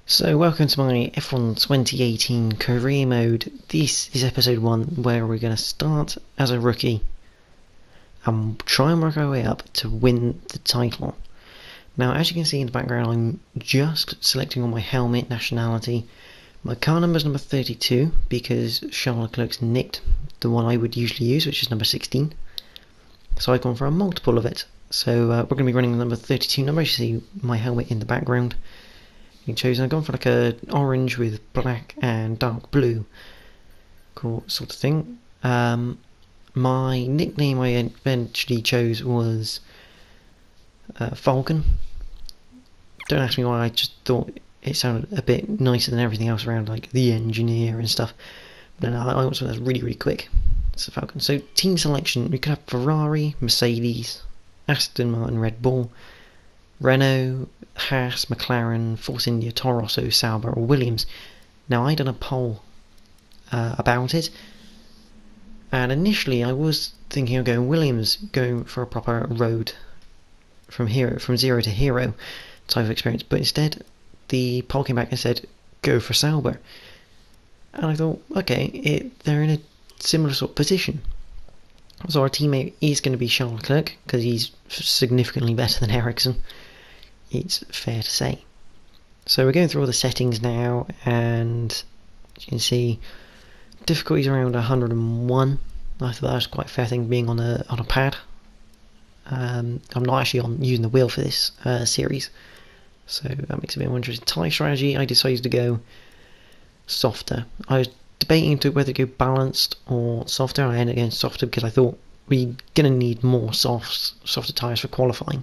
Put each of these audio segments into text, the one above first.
So welcome to my F1 2018 career mode. This is episode 1 where we're going to start as a rookie and try and work our way up to win the title. Now as you can see in the background, I'm just selecting on my helmet nationality. My car number is number 32 because Charles Leclerc's nicked the one I would usually use, which is number 16. So I've gone for a multiple of it. So we're going to be running the number 32 number. You see my helmet in the background. I've gone for like a orange with black and dark blue sort of thing. My nickname I eventually chose was Falcon. Don't ask me why, I just thought it sounded a bit nicer than everything else around, like the engineer and stuff. But no, I want something that's really, really quick. It's a Falcon. So team selection, we could have Ferrari, Mercedes, Aston Martin, Red Bull, Renault, Haas, McLaren, Force India, Toro Rosso, Sauber or Williams. Now I done a poll about it, and initially I was thinking of going Williams, going for a proper road from zero to hero type of experience, but instead the poll came back and said go for Sauber, and I thought, okay, they're in a similar sort of position. So our teammate is going to be Charles Leclerc because he's significantly better than Ericsson. It's fair to say. So we're going through all the settings now, and as you can see, difficulty's around 101. I thought that was quite a fair thing, being on a pad. I'm not actually using the wheel for this series, so that makes it a bit more interesting. Tyre strategy, I decided to go softer. I was debating whether to go balanced or softer, and I ended up going softer because I thought we're going to need more softer tyres for qualifying.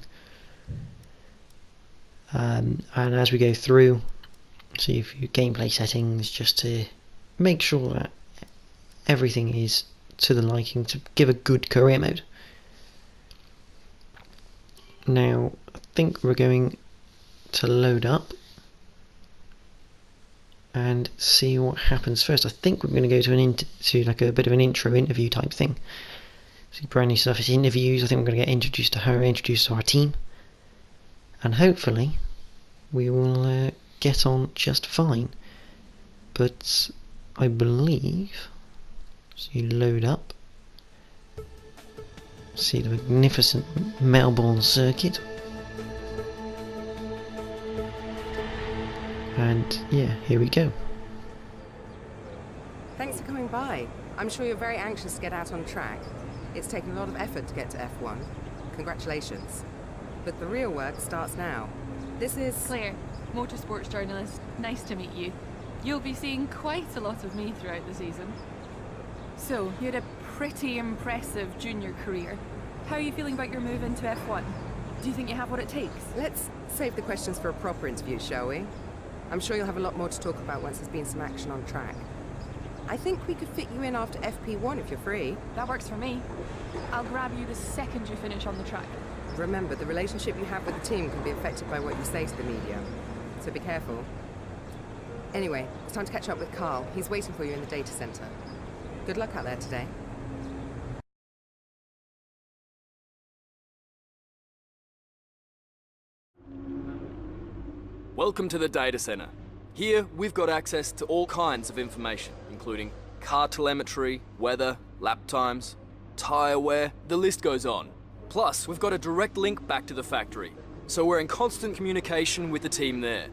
And as we go through, see a few gameplay settings just to make sure that everything is to the liking to give a good career mode. Now I think we're going to load up and see what happens first. I think we're going to go to like a bit of an intro interview type thing. See, brand new stuff is interviews. I think we're going to get introduced to her, introduced to our team, and hopefully we will get on just fine. But I believe, so you load up, see the magnificent Melbourne circuit, and yeah, here we go. Thanks for coming by. I'm sure you're very anxious to get out on track. It's taken a lot of effort to get to F1. Congratulations. But the real work starts now. This is Claire, motorsports journalist. Nice to meet you. You'll be seeing quite a lot of me throughout the season. So, you had a pretty impressive junior career. How are you feeling about your move into F1? Do you think you have what it takes? Let's save the questions for a proper interview, shall we? I'm sure you'll have a lot more to talk about once there's been some action on track. I think we could fit you in after FP1 if you're free. That works for me. I'll grab you the second you finish on the track. Remember, the relationship you have with the team can be affected by what you say to the media, so be careful. Anyway, it's time to catch up with Carl. He's waiting for you in the data center. Good luck out there today. Welcome to the data center. Here, we've got access to all kinds of information, including car telemetry, weather, lap times, tyre wear, the list goes on. Plus, we've got a direct link back to the factory, so we're in constant communication with the team there.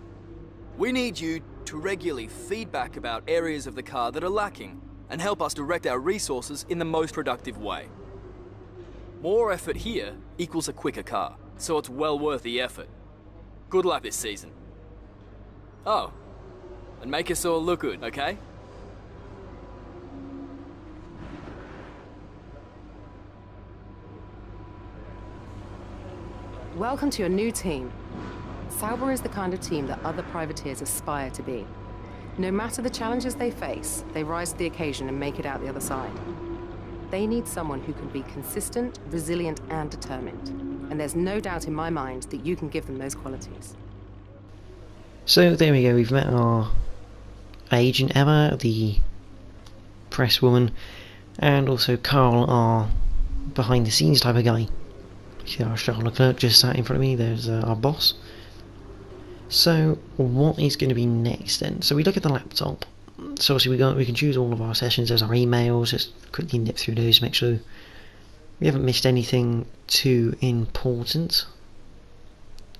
We need you to regularly feedback about areas of the car that are lacking and help us direct our resources in the most productive way. More effort here equals a quicker car, so it's well worth the effort. Good luck this season. Oh, and make us all look good, okay? Welcome to your new team. Sauber is the kind of team that other privateers aspire to be. No matter the challenges they face, they rise to the occasion and make it out the other side. They need someone who can be consistent, resilient, and determined. And there's no doubt in my mind that you can give them those qualities. So there we go, we've met our agent Emma, the press woman, and also Carl, our behind the scenes type of guy. See our Charles Leclerc just sat in front of me, there's our boss. So what is going to be next then? So we look at the laptop. So obviously we can choose all of our sessions as our emails. Just quickly nip through those, make sure we haven't missed anything too important.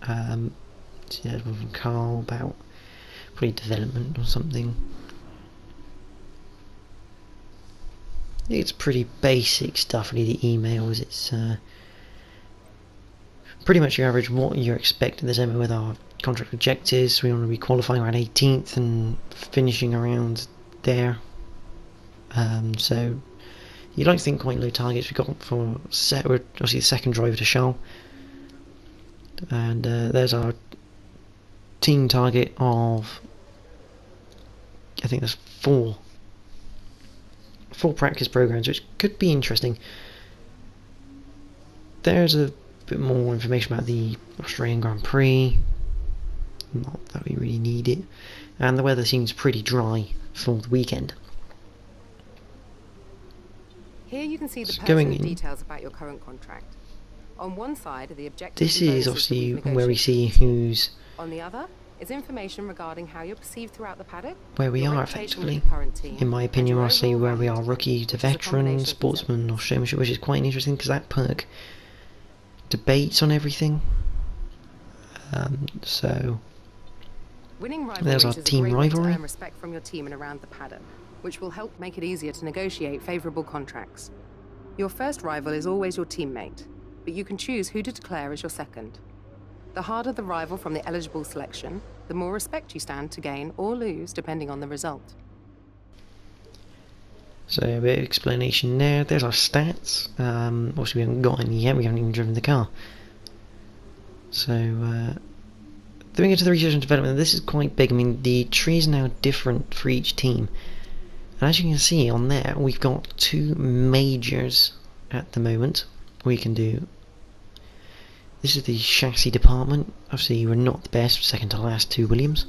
From Carl about probably development or something. It's pretty basic stuff, really. The emails. It's pretty much your average what you're expecting. There's with our contract objectives. We want to be qualifying around 18th and finishing around there. So you'd like to think quite low targets. We've got for we're obviously the second driver to Shell, and there's our team target of, I think there's four practice programs, which could be interesting. There's a bit more information about the Australian Grand Prix. Not that we really need it, and the weather seems pretty dry for the weekend. Here you can see the personal details about your current contract. On one side are the objectives. This is obviously where we see who's. On the other is information regarding how you're perceived throughout the paddock. Where we are effectively, in my opinion, I'll say where we are rookie to veteran, sportsman or showmanship, which is quite interesting because that perk debates on everything. So there's our team rivalry. Earn respect from your team and around the paddock, which will help make it easier to negotiate favourable contracts. Your first rival is always your teammate, but you can choose who to declare as your second. The harder the rival from the eligible selection, the more respect you stand to gain or lose depending on the result. So a bit of explanation there. There's our stats. Obviously we haven't got any yet, we haven't even driven the car. So going into the research and development, this is quite big. I mean, the tree is now different for each team. And as you can see on there, we've got 2 majors at the moment. We can do. This is the chassis department. Obviously, we're not the best, second to last, 2 Williams.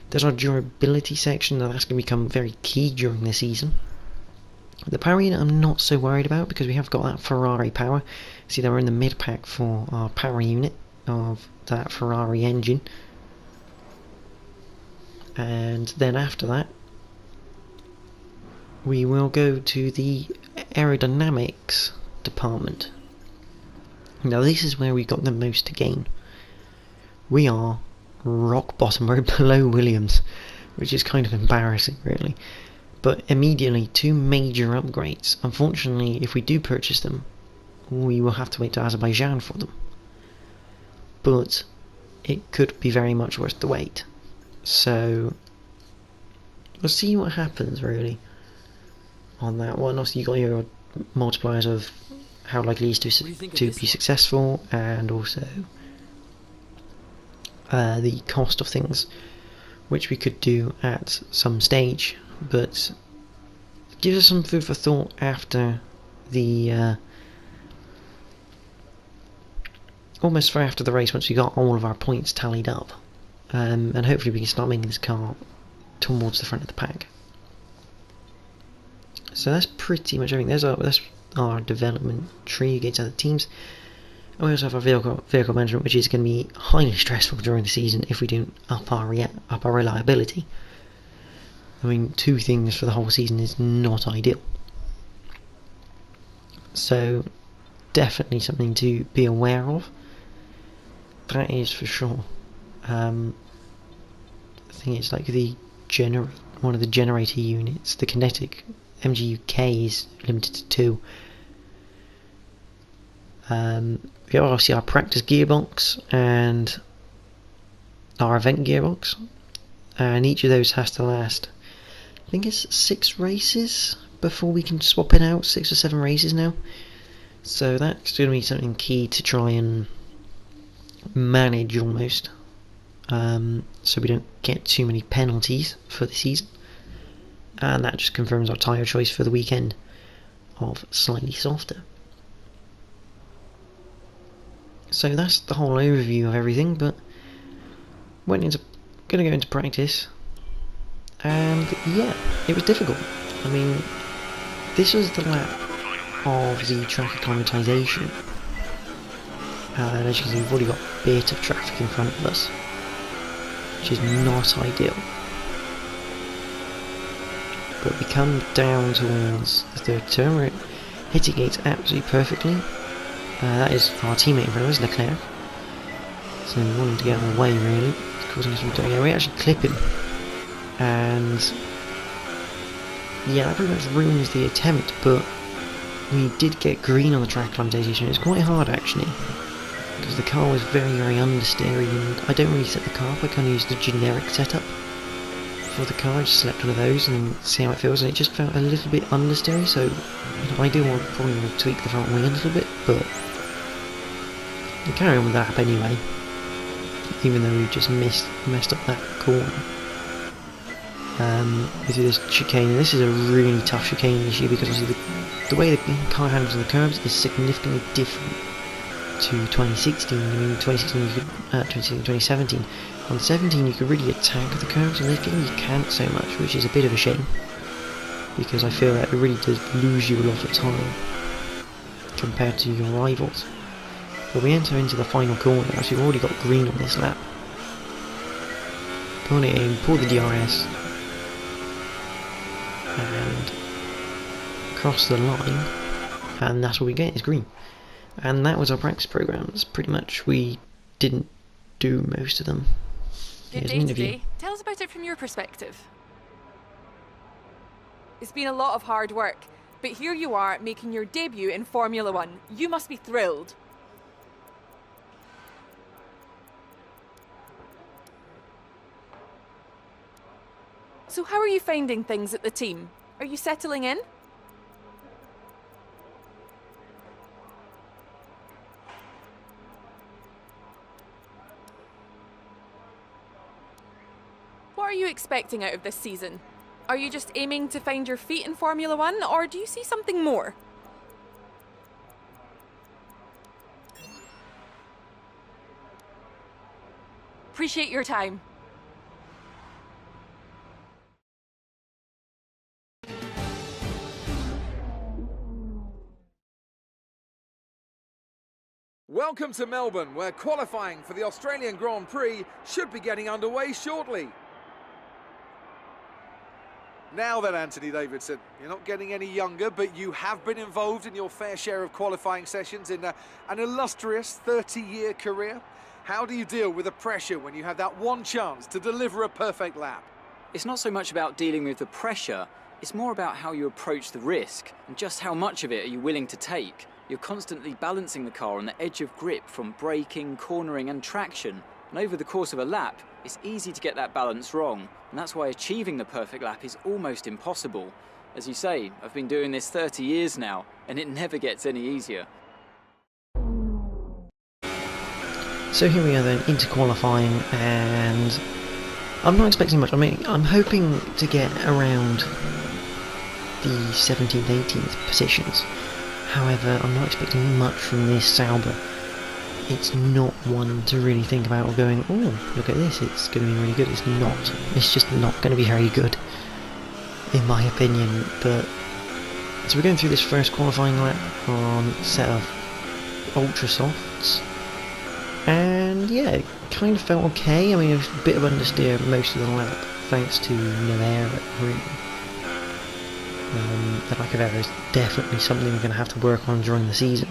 There's our durability section, and that's going to become very key during the season. The power unit I'm not so worried about because we have got that Ferrari power. See, they're in the mid pack for our power unit of that Ferrari engine. And then after that, we will go to the aerodynamics department. Now this is where we got the most to gain. We are rock bottom, we're below Williams, which is kind of embarrassing really. But immediately 2 major upgrades. Unfortunately, if we do purchase them, we will have to wait to Azerbaijan for them. But it could be very much worth the wait. So we'll see what happens really on that one. Also, you got your multipliers of how likely it is to be successful, and also the cost of things, which we could do at some stage, but gives us some food for thought after the almost for after the race, once we got all of our points tallied up, and hopefully we can start making this car towards the front of the pack. So that's pretty much everything. That's our development tree against other teams. And we also have our vehicle management, which is going to be highly stressful during the season if we don't up our reliability. I mean, 2 things for the whole season is not ideal. So definitely something to be aware of. That is for sure. I think it's like one of the generator units, the kinetic MGUK is limited to 2. We have obviously our practice gearbox and our event gearbox, and each of those has to last, I think it's 6 races before we can swap it out, 6 or 7 races now. So that's going to be something key to try and manage almost, so we don't get too many penalties for the season. And that just confirms our tyre choice for the weekend of slightly softer. So that's the whole overview of everything, but gonna go into practice, and yeah, it was difficult. I mean, this was the lap of the track acclimatization, and as you can see, we've already got a bit of traffic in front of us. which is not ideal. But we come down towards the third turn, we're hitting it absolutely perfectly. That is our teammate in front of us, Leclerc. So we want him to get out of the way, really. It's causing us to we actually clip him. And yeah, that pretty much ruins the attempt, but we did get green on the track acclimatization. It was quite hard, actually, because the car was very, very understeery, and I don't really set the car up. I kind of used the generic setup for the car. I just select one of those and see how it feels, and it just felt a little bit understeery, so I do probably want to tweak the front wing a little bit, but we'll carry on with that anyway, even though we just messed up that corner. We do this chicane, and this is a really tough chicane issue because obviously the way the car handles on the curbs is significantly different to 2016. I mean, 2016 you could, 2017. On 17 you could really attack the curbs, and this game you can't so much, which is a bit of a shame, because I feel that it really does lose you a lot of time compared to your rivals. But we enter into the final corner, as we've already got green on this lap. Pull it in, pull the DRS, and cross the line, and that's what we get, is green. And that was our practice programs, pretty much. We didn't do most of them. Good day today. Tell us about it from your perspective. It's been a lot of hard work, but here you are making your debut in Formula 1. You must be thrilled. So how are you finding things at the team? Are you settling in? What are you expecting out of this season? Are you just aiming to find your feet in Formula 1, or do you see something more? Appreciate your time. Welcome to Melbourne, where qualifying for the Australian Grand Prix should be getting underway shortly. Now then, Anthony Davidson, you're not getting any younger, but you have been involved in your fair share of qualifying sessions in an illustrious 30-year career. How do you deal with the pressure when you have that one chance to deliver a perfect lap? It's not so much about dealing with the pressure, it's more about how you approach the risk and just how much of it are you willing to take. You're constantly balancing the car on the edge of grip from braking, cornering and traction, and over the course of a lap, it's easy to get that balance wrong, and that's why achieving the perfect lap is almost impossible. As you say, I've been doing this 30 years now, and it never gets any easier. So here we are then, into qualifying, and I'm not expecting much. I mean, I'm hoping to get around the 17th, 18th positions. However, I'm not expecting much from this Sauber. It's not one to really think about or going, oh, look at this, it's going to be really good. It's not. It's just not going to be very good, in my opinion. But so we're going through this first qualifying lap on a set of ultra softs, and yeah, it kind of felt okay. I mean, it was a bit of understeer most of the lap, thanks to no air at room. The lack of air is definitely something we're going to have to work on during the season.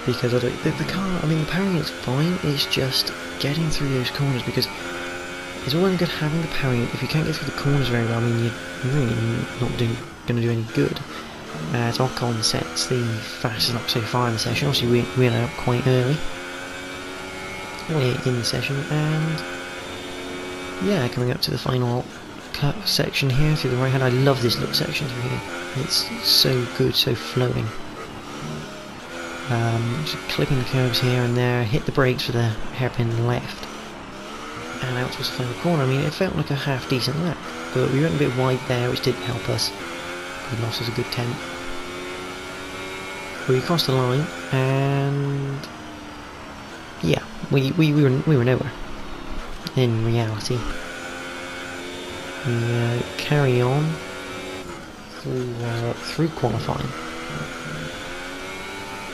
Because the car, I mean, the powering is fine, it's just getting through those corners, because it's all well and good having the powering. If you can't get through the corners very well, I mean, you're really not going to do any good. So Ocon sets the fastest lap so far in the session. Obviously, we went out quite early in the session, and yeah, coming up to the final cut section here through the right hand. I love this little section through here. It's so good, so flowing. Just clipping the curves here and there, hit the brakes for the hairpin left, and out towards the final corner. I mean, it felt like a half decent lap, but we went a bit wide there, which didn't help us. We lost us a good 10. But we crossed the line, and yeah, we were nowhere. In reality, we carry on through qualifying.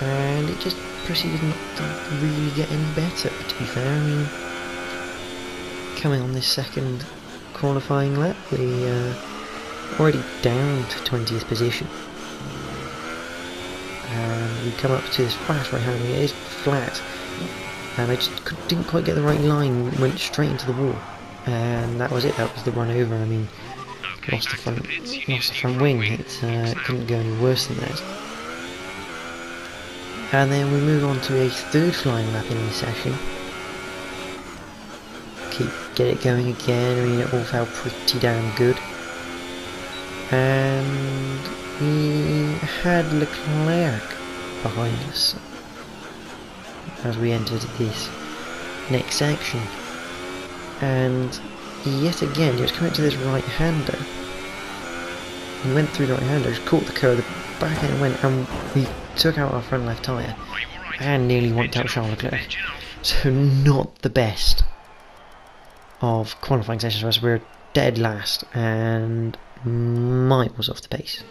And it just proceeded not to really get any better, to be fair. I mean, coming on this second qualifying lap. We already down to 20th position. And we come up to this fast right hand. It is flat. And I just didn't quite get the right line, went straight into the wall. And that was it, that was the run over. I mean, lost the front wing. It couldn't go any worse than that. And then we move on to a third flying lap in this session. Get it going again. I mean, it all felt pretty damn good. And we had Leclerc behind us as we entered this next section. And yet again, he was coming to this right-hander. He went through the right-hander, just caught the curve, the back end went, and we took out our front left tyre and nearly wiped out Charles Leclerc. So not the best of qualifying sessions for us. We're dead last and miles off the pace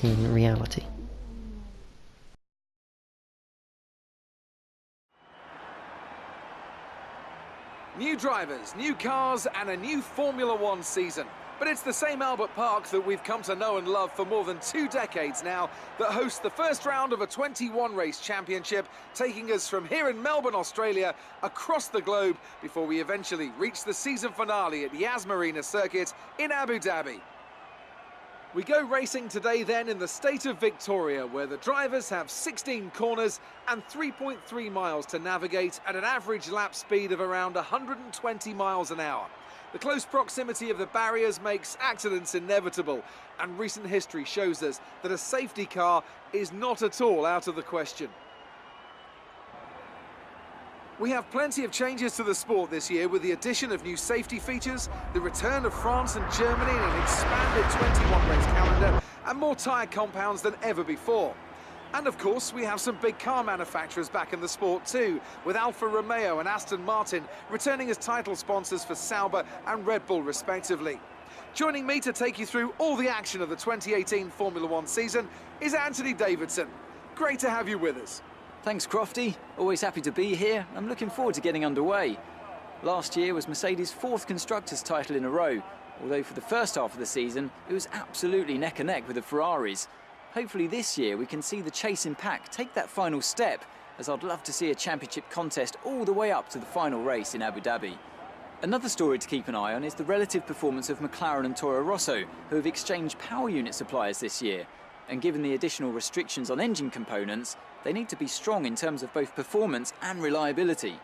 in reality. New drivers, new cars and a new Formula One season. But it's the same Albert Park that we've come to know and love for more than 2 decades now that hosts the first round of a 21 race championship, taking us from here in Melbourne, Australia, across the globe before we eventually reach the season finale at Yas Marina Circuit in Abu Dhabi. We go racing today then in the state of Victoria, where the drivers have 16 corners and 3.3 miles to navigate at an average lap speed of around 120 miles an hour. The close proximity of the barriers makes accidents inevitable, and recent history shows us that a safety car is not at all out of the question. We have plenty of changes to the sport this year with the addition of new safety features, the return of France and Germany in an expanded 21-race calendar, and more tyre compounds than ever before. And of course, we have some big car manufacturers back in the sport too, with Alfa Romeo and Aston Martin returning as title sponsors for Sauber and Red Bull respectively. Joining me to take you through all the action of the 2018 Formula One season is Anthony Davidson. Great to have you with us. Thanks, Crofty. Always happy to be here. I'm looking forward to getting underway. Last year was Mercedes' 4th Constructors' title in a row, although for the first half of the season, it was absolutely neck and neck with the Ferraris. Hopefully this year we can see the chasing pack take that final step, as I'd love to see a championship contest all the way up to the final race in Abu Dhabi. Another story to keep an eye on is the relative performance of McLaren and Toro Rosso, who have exchanged power unit suppliers this year. And given the additional restrictions on engine components, they need to be strong in terms of both performance and reliability.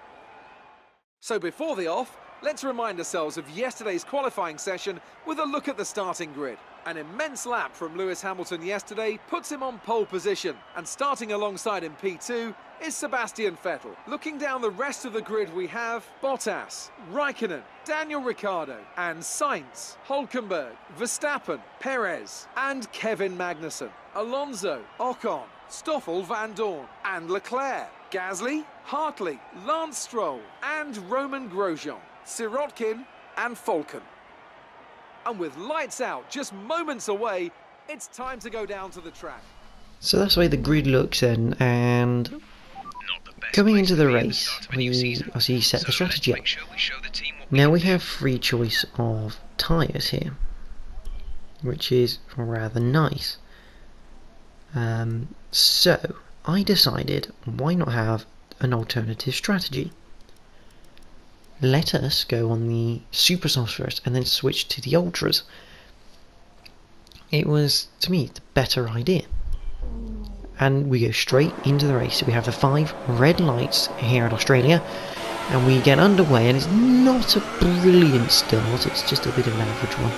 So before the off, let's remind ourselves of yesterday's qualifying session with a look at the starting grid. An immense lap from Lewis Hamilton yesterday puts him on pole position, and starting alongside him P2 is Sebastian Vettel. Looking down the rest of the grid, we have Bottas, Raikkonen, Daniel Ricciardo and Sainz, Hülkenberg, Verstappen, Perez and Kevin Magnussen, Alonso, Ocon, Stoffel Van Dorn and Leclerc, Gasly, Hartley, Lance Stroll and Roman Grosjean, Sirotkin and Falcon. And with lights out just moments away, it's time to go down to the track. So that's the way the grid looks then, and coming into the race, we obviously set the strategy up. Now we have free choice of tyres here, which is rather nice. So I decided, why not have an alternative strategy? Let us go on the Supersofts first and then switch to the Ultras. It was, to me, the better idea. And we go straight into the race. We have the 5 red lights here in Australia, and we get underway, and it's not a brilliant start, it's just a bit of an average one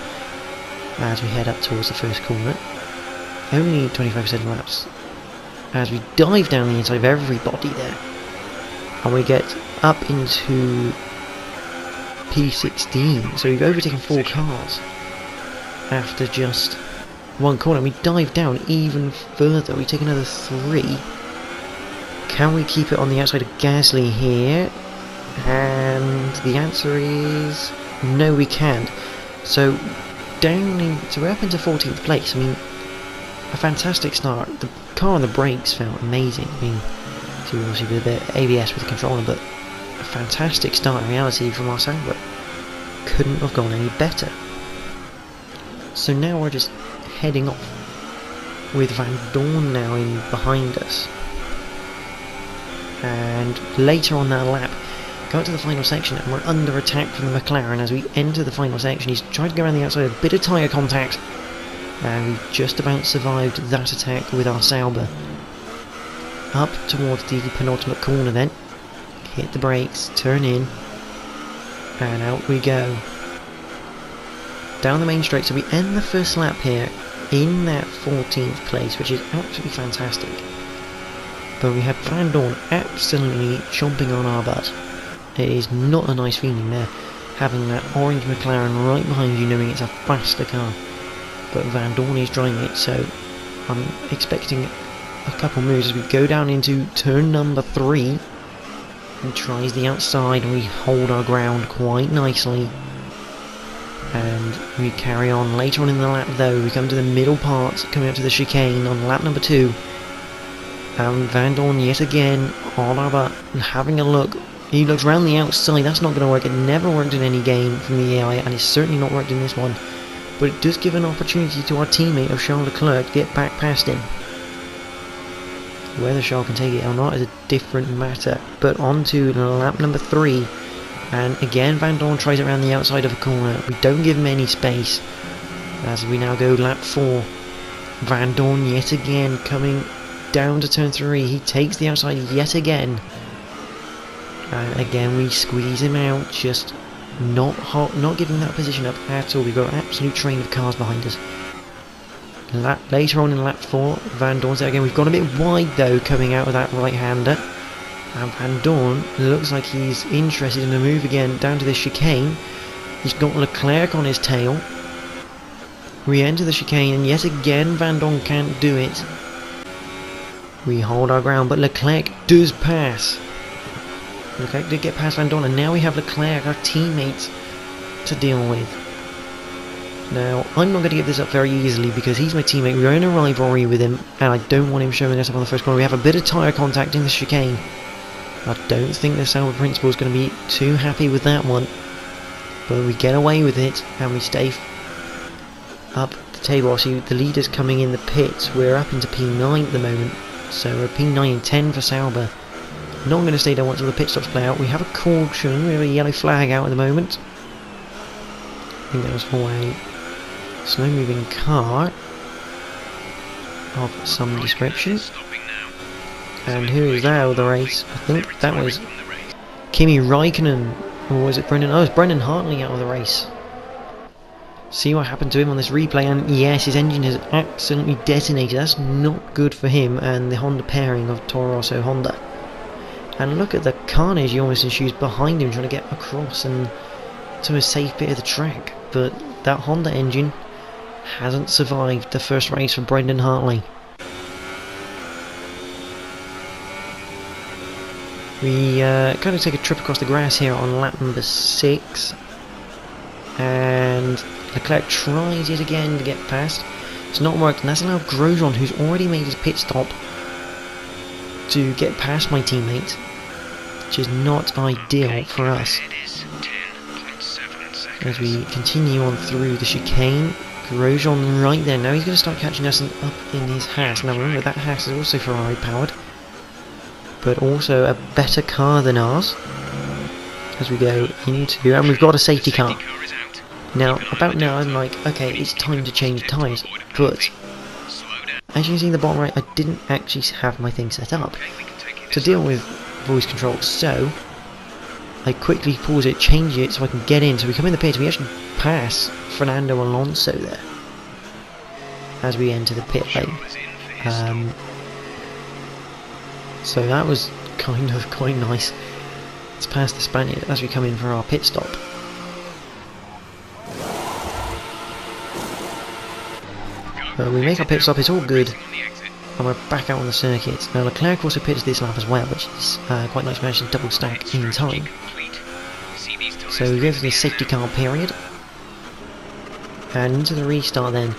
as we head up towards the first corner. Only 25% laps as we dive down the inside of everybody there, and we get up into P16, so we've overtaken 4 cars after just 1 corner. We dive down even further, we take another 3. Can we keep it on the outside of Gasly here? And the answer is no, we can't. So we're up into 14th place. I mean, a fantastic start. The car on the brakes felt amazing. I mean, so obviously with the ABS with the controller, but a fantastic start in reality from our Sauber. couldn't have gone any better. So now we're just heading off with Van Dorn now in behind us. And later on that lap, go up to the final section and we're under attack from the McLaren. As we enter the final section, he's trying to go around the outside, a bit of tyre contact, and we just about survived that attack with our Sauber. Up towards the penultimate corner then, hit the brakes, turn in, and out we go. Down the main straight, so we end the first lap here in that 14th place, which is absolutely fantastic. But we have Van Dorn absolutely chomping on our butt. It is not a nice feeling there, having that orange McLaren right behind you, knowing it's a faster car. But Van Dorn is driving it, so I'm expecting a couple moves as we go down into turn number 3. He tries the outside, and we hold our ground quite nicely. And we carry on. Later on in the lap though, we come to the middle part, coming up to the chicane on lap number 2. And Van Dorn yet again on our butt, having a look. He looks round the outside, that's not going to work. It never worked in any game from the AI, and it's certainly not worked in this one. But it does give an opportunity to our teammate of Charles Leclerc to get back past him. Whether Charles can take it or not is a different matter. But on to lap number 3. And again Van Dorn tries it around the outside of a corner. We don't give him any space. As we now go lap 4. Van Dorn yet again coming down to turn 3. He takes the outside yet again. And again we squeeze him out. Just not hot, not giving that position up at all. We've got an absolute train of cars behind us. Later on in lap 4, Van Dorn's there again. We've gone a bit wide though coming out of that right-hander. And Van Dorn looks like he's interested in a move again down to the chicane. He's got Leclerc on his tail. We enter the chicane and yet again Van Dorn can't do it. We hold our ground, but Leclerc does pass. Leclerc did get past Van Dorn, and now we have Leclerc, our teammate, to deal with. Now, I'm not going to give this up very easily because he's my teammate. We're in a rivalry with him, and I don't want him showing us up on the first corner. We have a bit of tyre contact in the chicane. I don't think the Sauber principal is going to be too happy with that one. But we get away with it, and we stay up the table. See, the leader's coming in the pits. We're up into P9 at the moment. So we're P9 and 10 for Sauber. Not going to stay there until the pit stops play out. We have a caution. We have a yellow flag out at the moment. I think that was for a slow moving car of some description. And who is that out of the race? I think that was Kimi Raikkonen, or was it Brendan? Oh, it's Brendan Hartley out of the race. See what happened to him on this replay, and yes, his engine has absolutely detonated. That's not good for him and the Honda pairing of Toro Rosso Honda. And look at the carnage he almost ensues behind him, trying to get across and to a safe bit of the track. But that Honda engine hasn't survived the first race for Brendan Hartley. We kind of take a trip across the grass here on lap number 6. And Leclerc tries yet again to get past. It's not worked, and that's allowed Grosjean, who's already made his pit stop, to get past my teammate, which is not ideal for us. As we continue on through the chicane, Grosjean right there. Now he's going to start catching us up in his Haas. Now remember, that Haas is also Ferrari powered, but also a better car than ours. As we go into, and we've got a safety car. Now, about now I'm like, okay, it's time to change tyres, but as you can see in the bottom right, I didn't actually have my thing set up to deal with voice control, so I quickly pause it, change it so I can get in. So we come in the pit, we actually pass Fernando Alonso there as we enter the pit lane. So that was kind of quite nice. Let's pass the Spaniard as we come in for our pit stop. We make our pit stop, it's all good, and we're back out on the circuit. Now Leclerc also pits this lap as well, which is quite nice, managed to double stack in time. So we go for the safety car period, and into the restart then.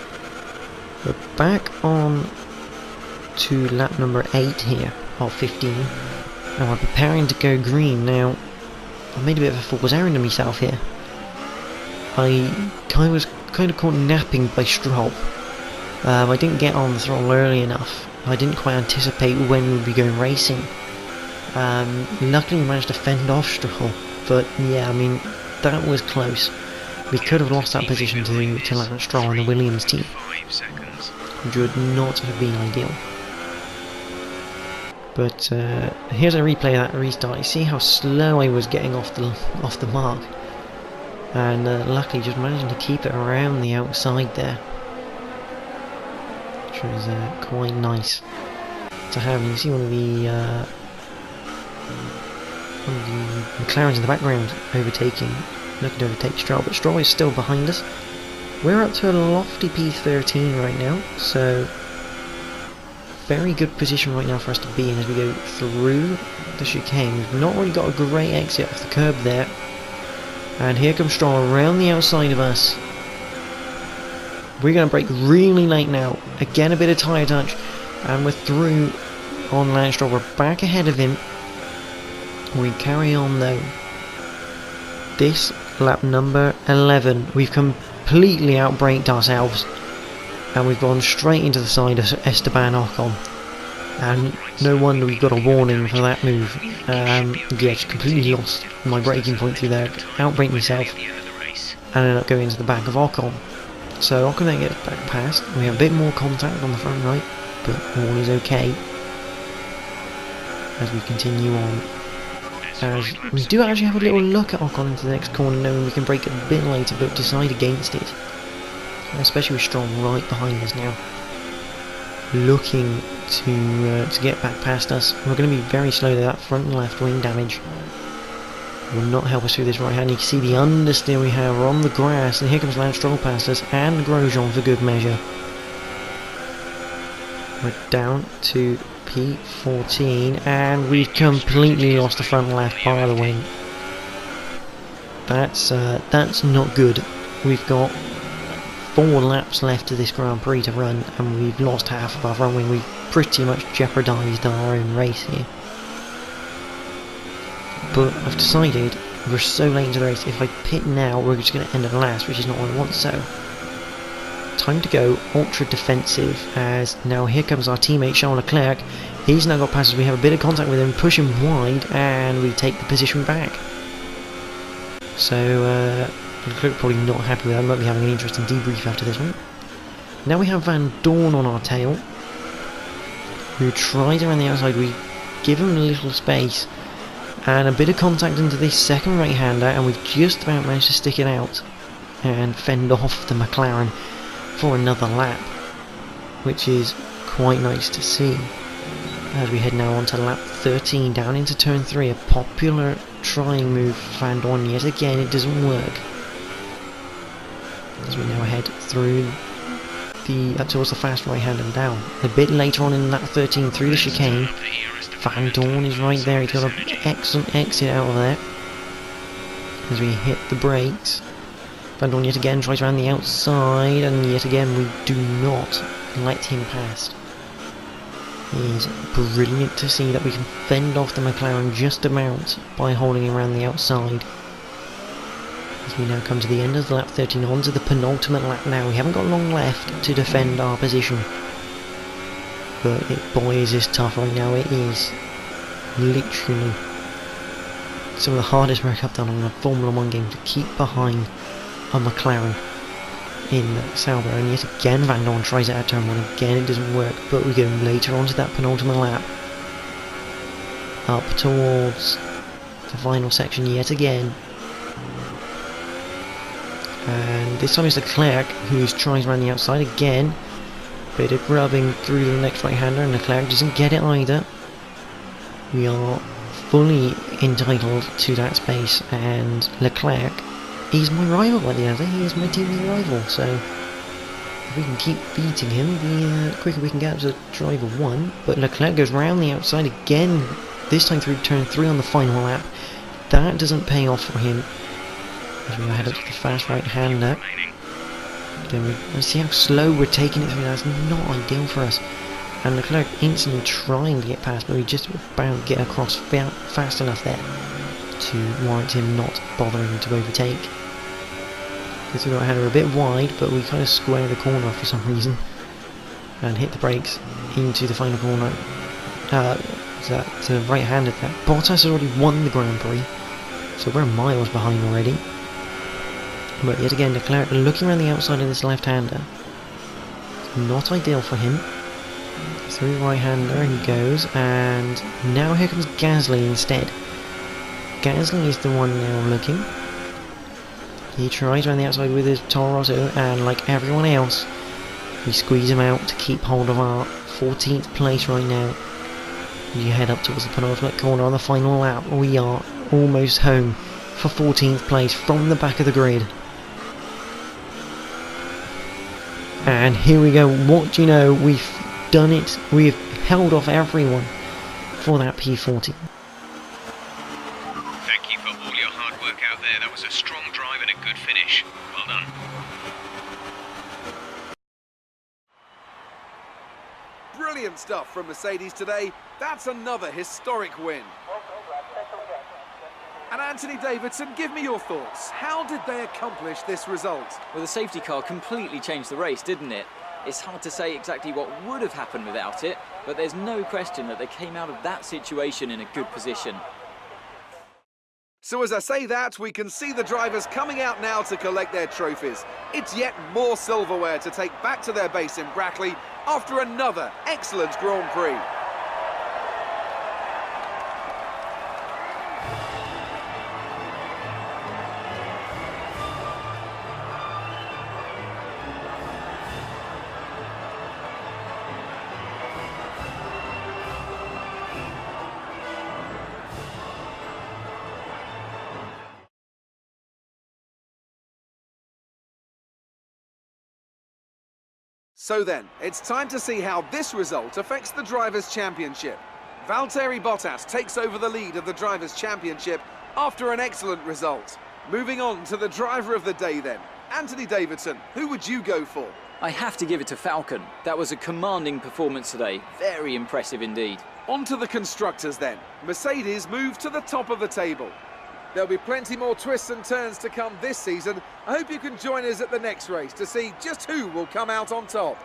We're back on to lap number 8 here, of 15, and we're preparing to go green. Now, I made a bit of a fool's errand of myself here. I was kind of caught napping by Stroll. I didn't get on the throttle early enough. I didn't quite anticipate when we'd be going racing. Luckily we managed to fend off Stroll, but yeah, I mean, that was close. We could have lost that position to Lance Stroll and the Williams team, which would not have been ideal. But here's a replay of that restart. You see how slow I was getting off the mark, and luckily just managing to keep it around the outside there, which was quite nice to have. And you see one of the McLarens in the background looking to overtake Stroll, but Stroll is still behind us. We're up to a lofty P13 right now, so very good position right now for us to be in as we go through the chicane. We've not really got a great exit off the curb there, and here comes Stroll around the outside of us. We're going to brake really late now. Again, a bit of tyre touch, and we're through on Lance Stroll. We're back ahead of him. We carry on though. This lap number 11, we've completely outbraked ourselves, and we've gone straight into the side of Esteban Ocon, and no wonder we've got a warning for that move. Yeah, just completely lost my braking point through there, outbraked myself, and ended up going into the back of Ocon. So Ocon then gets back past. We have a bit more contact on the front right, but all is okay as we continue on. As we do actually have a little look at Ocon into the next corner, knowing we can brake a bit later, but decide against it. Especially with Stroll right behind us now, looking to get back past us. We're going to be very slow though. That front and left wing damage will not help us through this right hand. You can see the understeer we have on the grass, and here comes Lance Stroll past us, and Grosjean for good measure. We're down to P14, and we've completely lost the front left bar of the wing. That's not good. We've got 4 laps left of this Grand Prix to run, and we've lost half of our front wing. We've pretty much jeopardised our own race here. But I've decided we're so late into the race, if I pit now we're just going to end up last, which is not what I want. So time to go ultra defensive, as now here comes our teammate Charles Leclerc. He's now got past us. We have a bit of contact with him, push him wide, and we take the position back. So Leclerc probably not happy with that. Might be having an interesting debrief after this one. Now we have Van Dorn on our tail, who tries around the outside. We give him a little space, and a bit of contact into this second right-hander, and we've just about managed to stick it out and fend off the McLaren for another lap, which is quite nice to see. As we head now on to lap 13, down into turn 3, a popular trying move for Van Dorn. Yet again, it doesn't work. As we now head through towards the fast right-hand and down. A bit later on in lap 13, through the chicane, Van Dorn is right there. He's got an excellent exit out of there. As we hit the brakes, Van Dorn yet again tries around the outside, and yet again we do not let him past. It is brilliant to see that we can fend off the McLaren just about by holding him around the outside. As we now come to the end of the lap 13, on to the penultimate lap now. We haven't got long left to defend our position, but boy is this tough right now. It is literally some of the hardest work I've done on a Formula 1 game to keep behind a McLaren in Sauber. And yet again Van Dorn tries it at turn 1, again it doesn't work, but we go later on to that penultimate lap, up towards the final section yet again, and this time it's Leclerc who's trying around the outside again. Bit of grubbing through the next right-hander, and Leclerc doesn't get it either. We are fully entitled to that space, and Leclerc is my rival at the end of the day. He is my team's rival, so if we can keep beating him, the quicker we can get up to driver 1. But Leclerc goes round the outside again, this time through turn 3 on the final lap. That doesn't pay off for him, as we head up to the fast right-hander. Let's see how slow we're taking it through. That's not ideal for us. And Leclerc instantly trying to get past, but we just about get across fast enough there to warrant him not bothering to overtake. This right hander a bit wide, but we kind of square the corner for some reason and hit the brakes into the final corner. That right-handed there. Bottas has already won the Grand Prix, so we're miles behind already. But yet again, Leclerc looking around the outside of this left-hander. Not ideal for him. Through right-hander he goes, and now here comes Gasly instead. Gasly is the one now looking. He tries around the outside with his Toro Rosso, and like everyone else, we squeeze him out to keep hold of our 14th place right now. You head up towards the penultimate corner on the final lap. We are almost home for 14th place from the back of the grid. And here we go. What do you know? We've done it. We've held off everyone for that P40. Thank you for all your hard work out there. That was a strong drive and a good finish. Well done. Brilliant stuff from Mercedes today. That's another historic win. And Anthony Davidson, give me your thoughts. How did they accomplish this result? Well, the safety car completely changed the race, didn't it? It's hard to say exactly what would have happened without it, but there's no question that they came out of that situation in a good position. So as I say that, we can see the drivers coming out now to collect their trophies. It's yet more silverware to take back to their base in Brackley after another excellent Grand Prix. So then, it's time to see how this result affects the Drivers' Championship. Valtteri Bottas takes over the lead of the Drivers' Championship after an excellent result. Moving on to the driver of the day then. Anthony Davidson, who would you go for? I have to give it to Falcon. That was a commanding performance today. Very impressive indeed. On to the constructors then. Mercedes move to the top of the table. There'll be plenty more twists and turns to come this season. I hope you can join us at the next race to see just who will come out on top.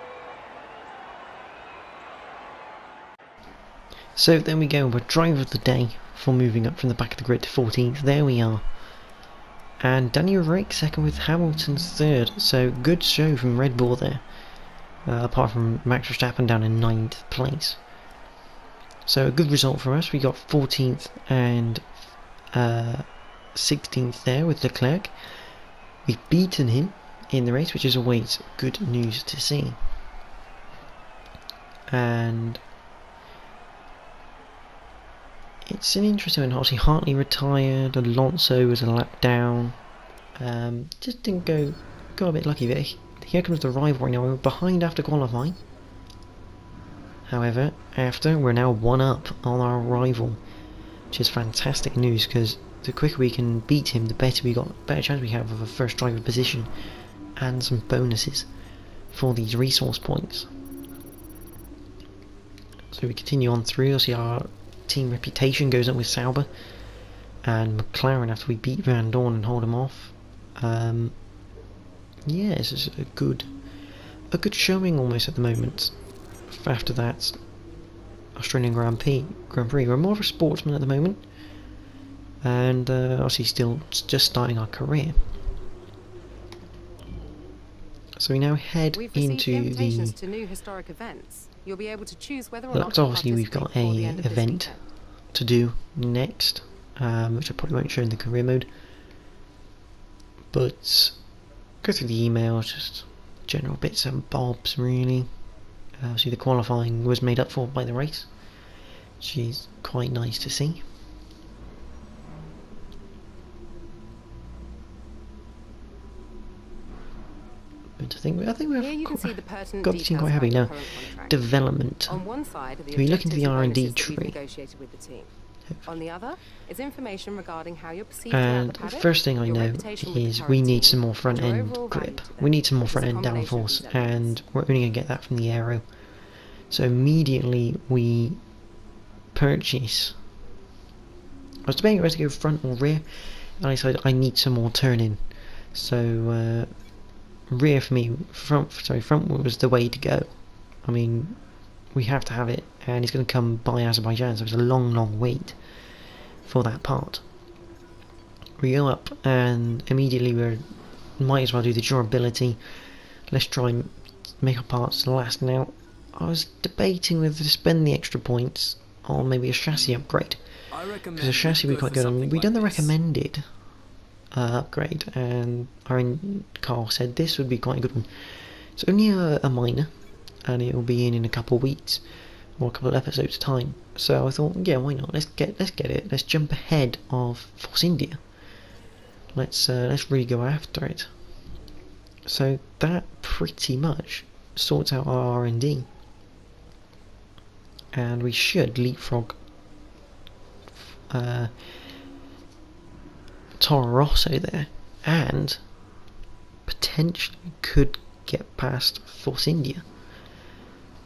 So there we go, we're driver of the day for moving up from the back of the grid to 14th. There we are. And Daniel Rick second with Hamilton third. So good show from Red Bull there. Apart from Max Verstappen down in 9th place. So a good result for us. We got 14th and 16th there with Leclerc. We've beaten him in the race, which is always good news to see. And it's an interesting one. Obviously Hartley retired, Alonso was a lap down. Just didn't go a bit lucky there. Here comes the rivalry now. We were behind after qualifying. However, we're now one up on our rival, which is fantastic news, because the quicker we can beat him, the better chance we have of a first driver position and some bonuses for these resource points. So we continue on through. You'll see our team reputation goes up with Sauber and McLaren after we beat Van Dorn and hold him off. Yeah, this is a good showing almost at the moment. After that, Australian Grand Prix. We're more of a sportsman at the moment, and obviously still just starting our career. So we now head into invitations to new historic events. You'll be able to choose whether or not to obviously we've got participate before the a end of this event weekend. to do next, which I probably won't show in the career mode. But go through the emails, just general bits and bobs really. See, the qualifying was made up for by the race, which is quite nice to see. But I think we've Here you can see the pertinent got the team details quite happy about your now. current contract. Development. On one side are the If we look into objectives the and R&D bonuses that we've tree. negotiated with the team. On the other is information regarding how you're perceived And throughout the paddock, first thing I your know reputation with the is current we need team, some more front and your end overall grip. value to them. We need some more This is a front end combination of downforce, these elements. and we're only going to get that from the aero. So immediately we purchase. I was debating whether to go front or rear, and I decided I need some more turn in. So rear for me, front was the way to go. I mean, we have to have it, and it's going to come by Azerbaijan, so it's a long wait for that part. We go up, and immediately we might as well do the durability. Let's try and make our parts last. Now, I was debating whether to spend the extra points on maybe a chassis upgrade, because the chassis would be quite good. I mean, we've done the recommended upgrade, and our Carl said this would be quite a good one. It's only a minor, and it will be in a couple of weeks or a couple of episodes time. So I thought, yeah, why not? Let's get it. Let's jump ahead of Force India. Let's really go after it. So that pretty much sorts out our R&D, and we should leapfrog Toro Rosso there, and potentially could get past Force India.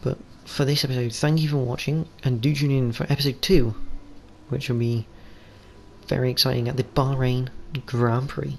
But for this episode, thank you for watching, and do tune in for episode 2, which will be very exciting at the Bahrain Grand Prix.